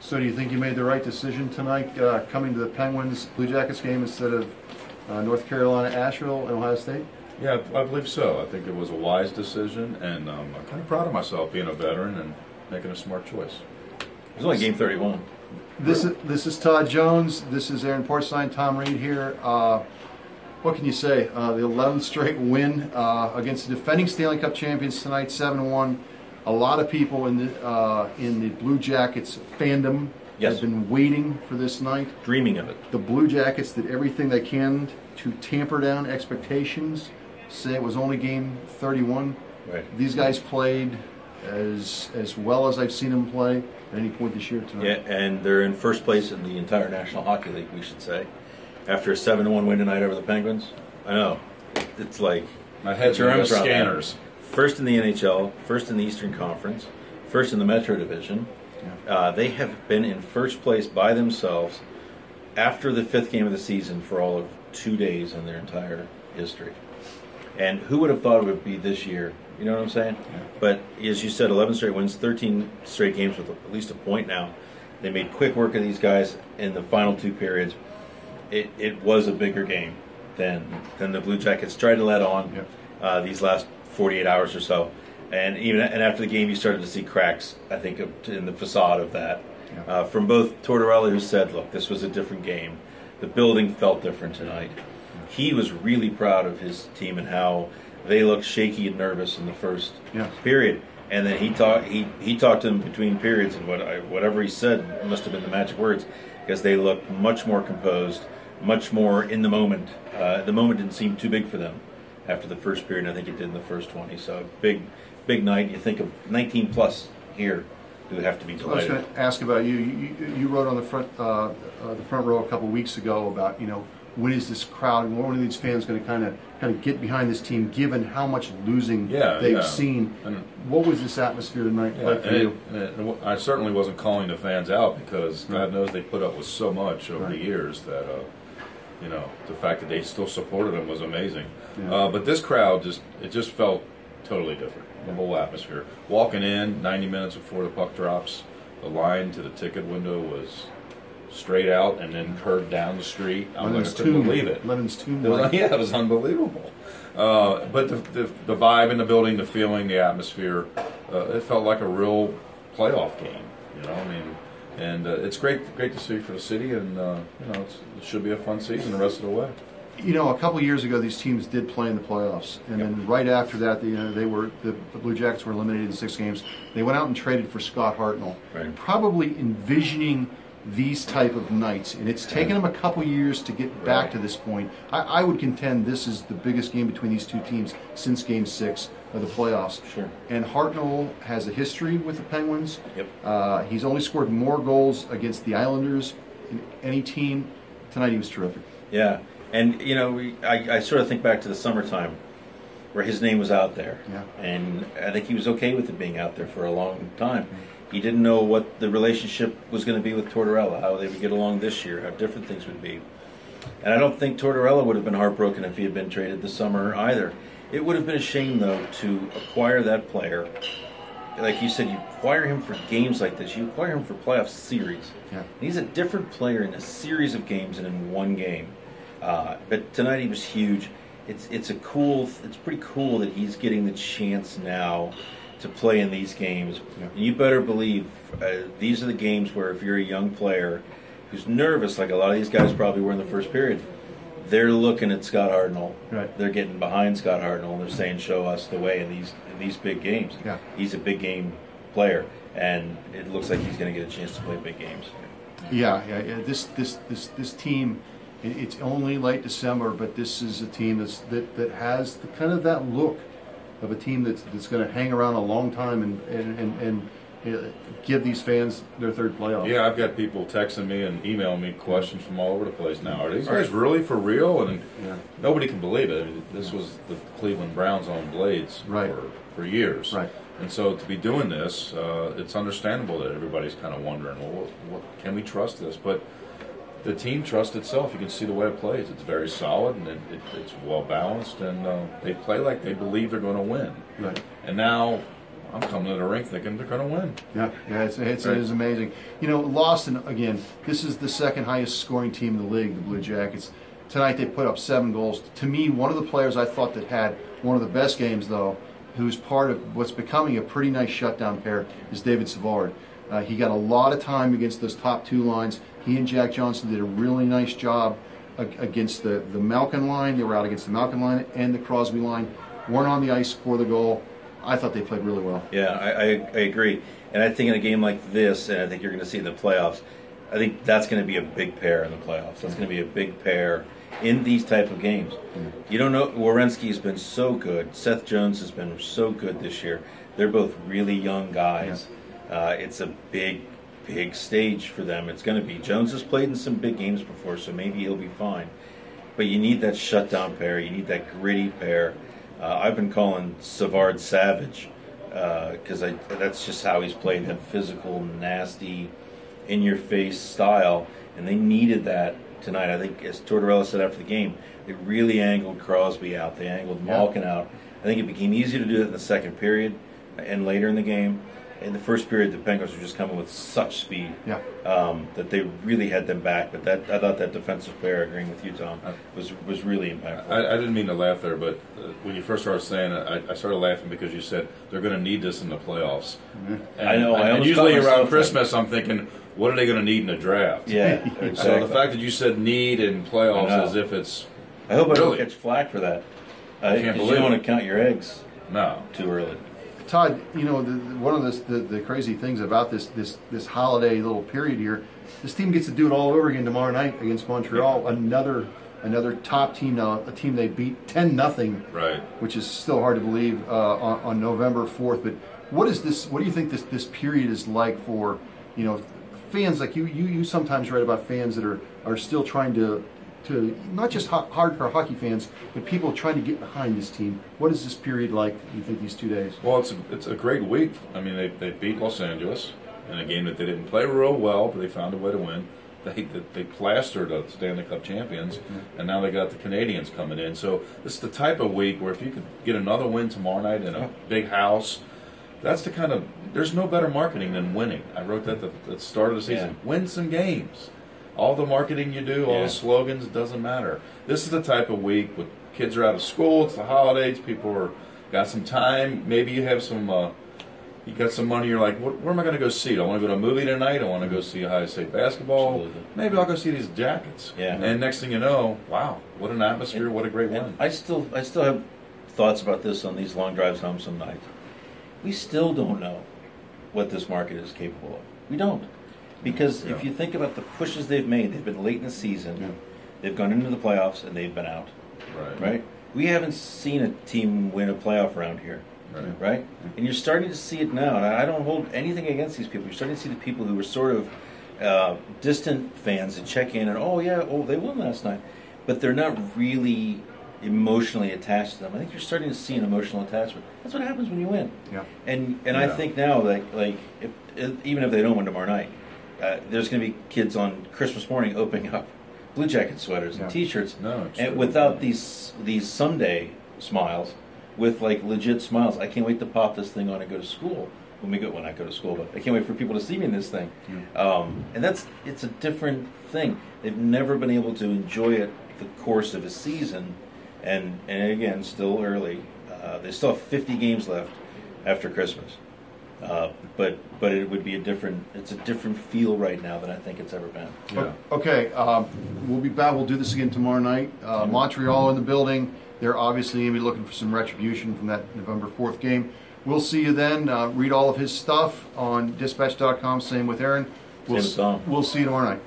So do you think you made the right decision tonight, coming to the Penguins Blue Jackets game instead of North Carolina, Asheville, and Ohio State? Yeah, I believe so. I think it was a wise decision, and I'm kind of proud of myself being a veteran and making a smart choice. It was only game 31. This is Todd Jones. This is Aaron Portzline, Tom Reed here. What can you say? The 11th straight win against the defending Stanley Cup champions tonight, 7-1. A lot of people in the Blue Jackets fandom have been waiting for this night. Dreaming of it. The Blue Jackets did everything they can to tamper down expectations. Say it was only game 31. Right. These guys played as well as I've seen them play at any point this year tonight. Yeah, and they're in first place in the entire National Hockey League, we should say, after a 7-1 win tonight over the Penguins. I know. It's like my head's around scanners. First in the NHL, first in the Eastern Conference, first in the Metro Division. Yeah. They have been in first place by themselves after the 5th game of the season for all of 2 days in their entire history. And who would have thought it would be this year? You know what I'm saying? Yeah. But as you said, 11 straight wins, 13 straight games with at least a point now. They made quick work of these guys in the final 2 periods. It was a bigger game than the Blue Jackets tried to let on these last 48 hours or so. And after the game, you started to see cracks, I think, in the facade of that. Yeah. From both Tortorella, who said, look, this was a different game. The building felt different tonight. He was really proud of his team and how they looked shaky and nervous in the first period. And then he talked to them between periods, and whatever he said must have been the magic words, because they looked much more composed, much more in the moment. The moment didn't seem too big for them after the first period, and I think it did in the first 20. So big night. You think of 19 plus here, who would have to be delighted. I was going to ask about you. You wrote on the front row a couple of weeks ago about, when is this crowd and when are these fans going to kind of get behind this team, given how much losing they've seen? And what was this atmosphere tonight like for you? I certainly wasn't calling the fans out, because God knows they put up with so much over the years that the fact that they still supported them was amazing. Yeah. But this crowd just felt totally different. The whole atmosphere. Walking in 90 minutes before the puck drops, the line to the ticket window was straight out and then curved down the street. I couldn't believe it. Lenin's Tomb. It was unbelievable. But the vibe in the building, the feeling, the atmosphere, it felt like a real playoff game. And it's great to see for the city, and it should be a fun season the rest of the way. A couple of years ago, these teams did play in the playoffs, and then right after that, the Blue Jackets were eliminated in 6 games. They went out and traded for Scott Hartnell, probably envisioning these type of nights, and it's taken them a couple years to get back to this point. I would contend this is the biggest game between these 2 teams since Game 6 of the playoffs. Sure. And Hartnell has a history with the Penguins. Yep. He's only scored more goals against the Islanders in any team. Tonight he was terrific. Yeah. And, I sort of think back to the summertime where his name was out there. Yeah. And I think he was okay with it being out there for a long time. He didn't know what the relationship was going to be with Tortorella, how they would get along this year, how different things would be. And I don't think Tortorella would have been heartbroken if he had been traded this summer either. It would have been a shame, though, to acquire that player. Like you said, you acquire him for games like this. You acquire him for playoff series. Yeah. And he's a different player in a series of games than in one game. But tonight he was huge. It's pretty cool that he's getting the chance now to play in these games. Yeah. And you better believe these are the games where if you're a young player who's nervous, like a lot of these guys probably were in the first period, they're looking at Scott Hartnell. Right. They're getting behind Scott Hartnell, and they're saying, "Show us the way in these big games." Yeah. He's a big game player, and it looks like he's going to get a chance to play big games. Yeah. This team. It's only late December, but this is a team that has that look of a team that's going to hang around a long time and give these fans their 3rd playoff. Yeah, I've got people texting me and emailing me questions from all over the place now. Are these guys really for real? And nobody can believe it. This was the Cleveland Browns on blades for years. Right. And so to be doing this, it's understandable that everybody's kind of wondering, well, what can we trust this? But the team trusts itself. You can see the way it plays. It's very solid, and it's well balanced, and they play like they believe they're going to win. Right. And now I'm coming to the rink thinking they're going to win. Yeah, it is amazing. You know, lost, and again, this is the second highest scoring team in the league, the Blue Jackets. Tonight they put up 7 goals. To me, one of the players I thought that had one of the best games, though, who's part of what's becoming a pretty nice shutdown pair, is David Savard. He got a lot of time against those top 2 lines. He and Jack Johnson did a really nice job against the Malkin line. They were out against the Malkin line and the Crosby line. Weren't on the ice for the goal. I thought they played really well. Yeah, I agree. And I think in a game like this, and I think you're going to see in the playoffs, I think that's going to be a big pair in the playoffs. That's going to be a big pair in these type of games. You don't know, Werenski's been so good. Seth Jones has been so good this year. They're both really young guys. It's a big stage for them. It's going to be. Jones has played in some big games before, so maybe he'll be fine. But you need that shutdown pair. You need that gritty pair. I've been calling Savard Savage because that's just how he's played, that physical, nasty, in-your-face style. And they needed that tonight. I think, as Tortorella said after the game, they really angled Crosby out. They angled Malkin out. I think it became easier to do that in the second period and later in the game. In the first period, the Penguins were just coming with such speed that they really had them back. But I thought that defensive pair, agreeing with you, Tom, was really impactful. I didn't mean to laugh there, but when you first started saying it, I started laughing because you said they're going to need this in the playoffs. And I know. And usually around Christmas, I'm thinking, what are they going to need in the draft? Yeah. Exactly. So the fact that you said need in playoffs as if it's... I hope I don't catch flack for that. Can't believe you don't want to count your eggs too early. Todd, you know, one of the crazy things about this holiday little period here, this team gets to do it all over again tomorrow night against Montreal. Another top team now, a team they beat 10-0, right? Which is still hard to believe on November 4th. But what do you think this period is like for, you know, fans like you sometimes write about fans that are still trying to not just hardcore hockey fans, but people trying to get behind this team. What is this period like, you think, these 2 days? Well, it's a great week. I mean, they beat Los Angeles in a game that they didn't play real well, but they found a way to win. They plastered the Stanley Cup champions, and now they got the Canadians coming in. So this is the type of week where if you could get another win tomorrow night in a big house, that's the kind of... There's no better marketing than winning. I wrote that at the start of the season. Win some games. All the marketing you do, all the slogans, it doesn't matter. This is the type of week when kids are out of school, it's the holidays, people got some time, maybe you have some, you got some money, you're like, where am I going to go see it? I want to go to a movie tonight, I want to go see Ohio State basketball, maybe I'll go see these Jackets. And next thing you know, wow, what an atmosphere, what a great win. I still have thoughts about this on these long drives home some nights. We still don't know what this market is capable of. We don't. Because if you think about the pushes they've made, they've been late in the season, they've gone into the playoffs, and they've been out. Right? We haven't seen a team win a playoff round here. Right? And you're starting to see it now. And I don't hold anything against these people. You're starting to see the people who were sort of distant fans that check in and, they won last night. But they're not really emotionally attached to them. I think you're starting to see an emotional attachment. That's what happens when you win. And I think now, like even if they don't win tomorrow night, there's going to be kids on Christmas morning opening up Blue Jacket sweaters and T-shirts, and without these someday smiles, with like legit smiles. I can't wait to pop this thing on and go to school when I go to school. But I can't wait for people to see me in this thing. And it's a different thing. They've never been able to enjoy it the course of a season, and again, still early. They still have 50 games left after Christmas. But it would be it's a different feel right now than I think it's ever been. Okay, we'll be back. We'll do this again tomorrow night. Montreal in the building. They're obviously going to be looking for some retribution from that November 4th game. We'll see you then. Read all of his stuff on dispatch.com. Same with Aaron. We'll see you tomorrow night.